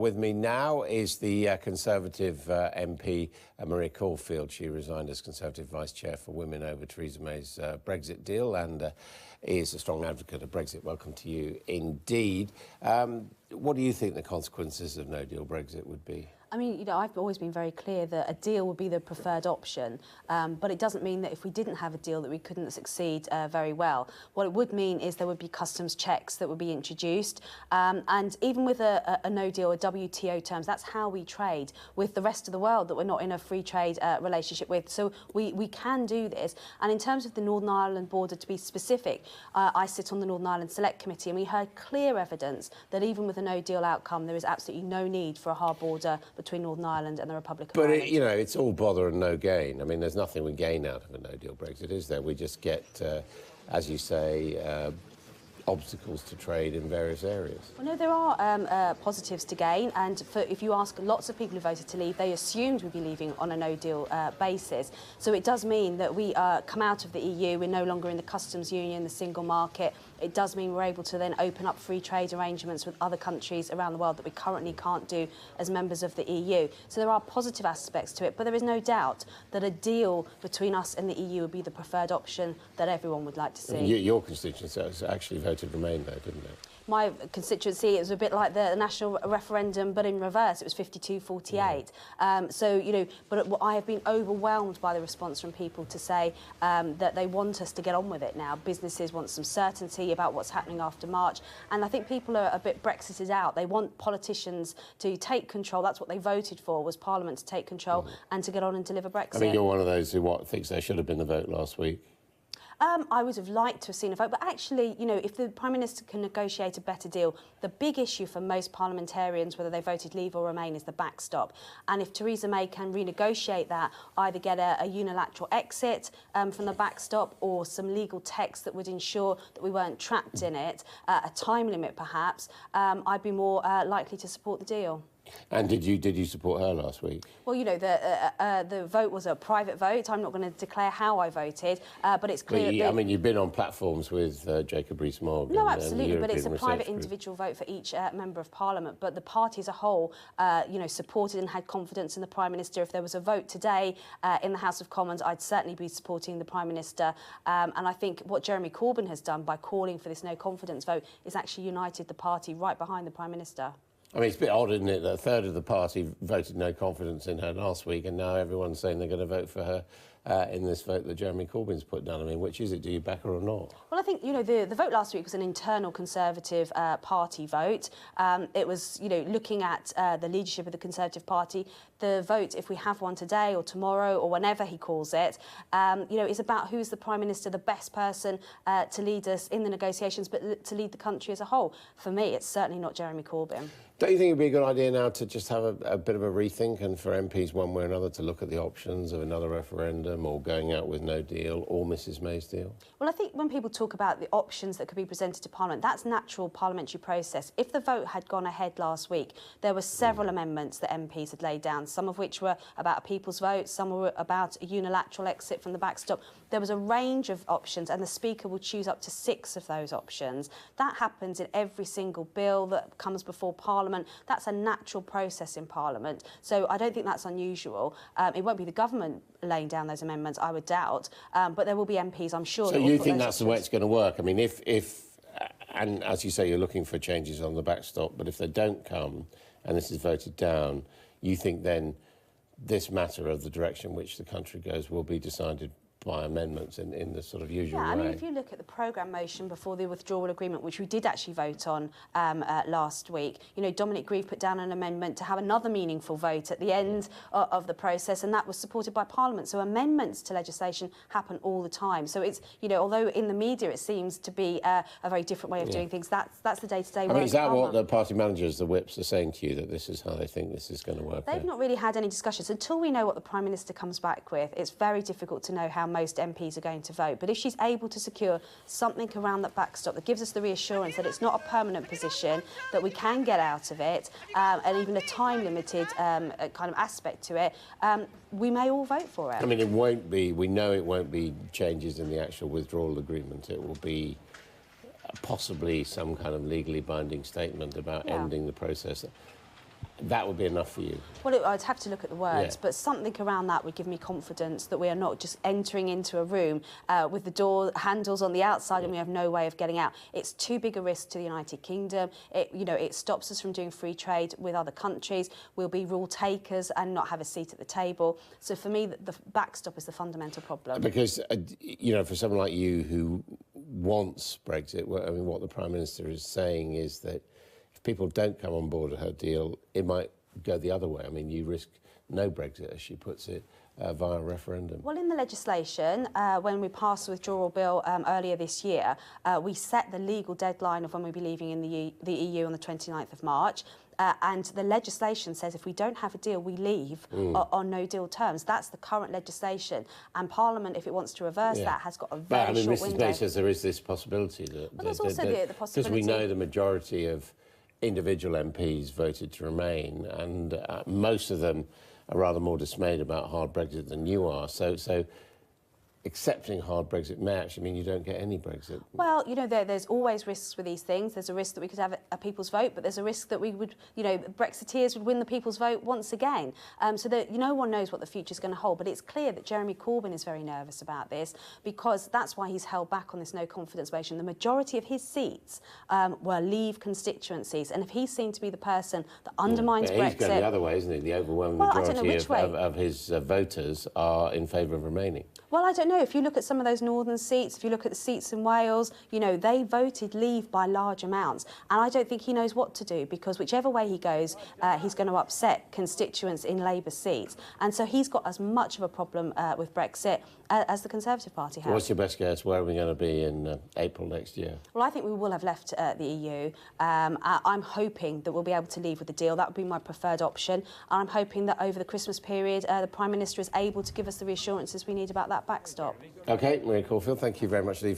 With me now is the Conservative MP, Maria Caulfield. She resigned as Conservative Vice Chair for Women over Theresa May's Brexit deal and is a strong advocate of Brexit. Welcome to you indeed. What do you think the consequences of no-deal Brexit would be? I mean, I've always been very clear that a deal would be the preferred option, but it doesn't mean that if we didn't have a deal that we couldn't succeed very well. What it would mean is there would be customs checks that would be introduced, and even with a no deal, a WTO terms, that's how we trade with the rest of the world that we're not in a free trade relationship with. So we can do this. And in terms of the Northern Ireland border, to be specific, I sit on the Northern Ireland Select Committee, and we heard clear evidence that even with a no deal outcome, there is absolutely no need for a hard border between Northern Ireland and the Republic of Ireland. But, it's all bother and no gain. I mean, there's nothing we gain out of a no-deal Brexit, is there? We just get, as you say, obstacles to trade in various areas. Well, no, there are positives to gain, and if you ask lots of people who voted to leave, they assumed we'd be leaving on a no-deal basis. So it does mean that we come out of the EU, we're no longer in the customs union, the single market. It does mean we're able to then open up free trade arrangements with other countries around the world that we currently can't do as members of the EU. So there are positive aspects to it, but there is no doubt that a deal between us and the EU would be the preferred option that everyone would like to see. Your constituency actually voted Remain, though, didn't it? My constituency, it was a bit like the national referendum, but in reverse. It was 52-48. But I have been overwhelmed by the response from people to say that they want us to get on with it now. Businesses want some certainty about what's happening after March. And I think people are a bit Brexited out. They want politicians to take control. That's what they voted for, was Parliament to take control and to get on and deliver Brexit. I mean, you're one of those who thinks there should have been a vote last week. I would have liked to have seen a vote, but actually, if the Prime Minister can negotiate a better deal, the big issue for most parliamentarians, whether they voted Leave or Remain, is the backstop. And if Theresa May can renegotiate that, either get a unilateral exit from the backstop or some legal text that would ensure that we weren't trapped in it, a time limit perhaps, I'd be more likely to support the deal. And did you support her last week? Well, the vote was a private vote. I'm not going to declare how I voted, but it's clear. I mean, you've been on platforms with Jacob Rees-Mogg. No, absolutely, but it's a private individual vote for each member of Parliament. But the party as a whole, supported and had confidence in the Prime Minister. If there was a vote today in the House of Commons, I'd certainly be supporting the Prime Minister. And I think what Jeremy Corbyn has done by calling for this no confidence vote is actually united the party right behind the Prime Minister. I mean, it's a bit odd, isn't it, that a third of the party voted no confidence in her last week, and now everyone's saying they're going to vote for her in this vote that Jeremy Corbyn's put down. I mean, which is it? Do you back her or not? Well, I think, the vote last week was an internal Conservative party vote. It was, looking at the leadership of the Conservative Party. The vote, if we have one today or tomorrow or whenever he calls it, is about who's the Prime Minister, the best person to lead us in the negotiations, but to lead the country as a whole. For me, it's certainly not Jeremy Corbyn. Don't you think it'd be a good idea now to just have a bit of a rethink and for MPs one way or another to look at the options of another referendum or going out with no deal or Mrs May's deal? Well, I think when people talk about the options that could be presented to Parliament, that's natural parliamentary process. If the vote had gone ahead last week, there were several amendments that MPs had laid down, some of which were about a people's vote, some were about a unilateral exit from the backstop. There was a range of options, and the Speaker will choose up to 6 of those options. That happens in every single bill that comes before Parliament. That's a natural process in Parliament, so I don't think that's unusual. It won't be the government laying down those amendments, I would doubt, but there will be MPs, I'm sure. So you think that's the way it's going to work? I mean, if and as you say, you're looking for changes on the backstop, but if they don't come and this is voted down, you think then this matter of the direction which the country goes will be decided by amendments in the sort of usual way? I mean, if you look at the programme motion before the withdrawal agreement, which we did actually vote on last week, Dominic Grieve put down an amendment to have another meaningful vote at the end of the process, and that was supported by Parliament. So amendments to legislation happen all the time. So it's, although in the media it seems to be a very different way of doing things, that's the day-to-day work. I mean, is that what the party managers, the whips, are saying to you, that this is how they think this is going to work? They've not really had any discussions. Until we know what the Prime Minister comes back with, it's very difficult to know how most MPs are going to vote. But if she's able to secure something around that backstop that gives us the reassurance that it's not a permanent position, that we can get out of it, and even a time-limited kind of aspect to it, we may all vote for it. I mean, we know it won't be changes in the actual withdrawal agreement. It will be possibly some kind of legally binding statement about ending the process. that would be enough for you? Well, I'd have to look at the words, Yeah. but something around that would give me confidence that we are not just entering into a room with the door handles on the outside and we have no way of getting out. It's too big a risk to the United Kingdom. It stops us from doing free trade with other countries. We'll be rule takers and not have a seat at the table. So for me, the backstop is the fundamental problem. Because, for someone like you who wants Brexit, what the Prime Minister is saying is that if people don't come on board her deal, it might go the other way. I mean, you risk no Brexit, as she puts it, via referendum. Well, in the legislation, when we passed the withdrawal bill earlier this year, we set the legal deadline of when we'll be leaving in the EU on the 29th of March. And the legislation says if we don't have a deal, we leave on no-deal terms. That's the current legislation. And Parliament, if it wants to reverse that, has got a very short window. Mrs May says there is this possibility that... Well, there's also the possibility... Because we know the majority of individual MPs voted to remain, and most of them are rather more dismayed about hard Brexit than you are. So accepting hard Brexit may actually mean you don't get any Brexit. Well, there's always risks with these things. There's a risk that we could have a people's vote, but there's a risk that we would, Brexiteers would win the people's vote once again. So that no one knows what the future's going to hold. But it's clear that Jeremy Corbyn is very nervous about this because that's why he's held back on this no confidence motion. The majority of his seats were Leave constituencies, and if he's seen to be the person that undermines Brexit, he's going the other way, isn't he? The overwhelming majority of his voters are in favour of remaining. Well, I don't know. If you look at some of those northern seats, if you look at the seats in Wales, they voted Leave by large amounts. And I don't think he knows what to do because whichever way he goes, he's going to upset constituents in Labour seats. And so he's got as much of a problem with Brexit as the Conservative Party has. What's your best guess? Where are we going to be in April next year? Well, I think we will have left the EU. I'm hoping that we'll be able to leave with a deal. That would be my preferred option. And I'm hoping that over the Christmas period, the Prime Minister is able to give us the reassurances we need about that backstop. OK, Maria Caulfield, thank you very much indeed.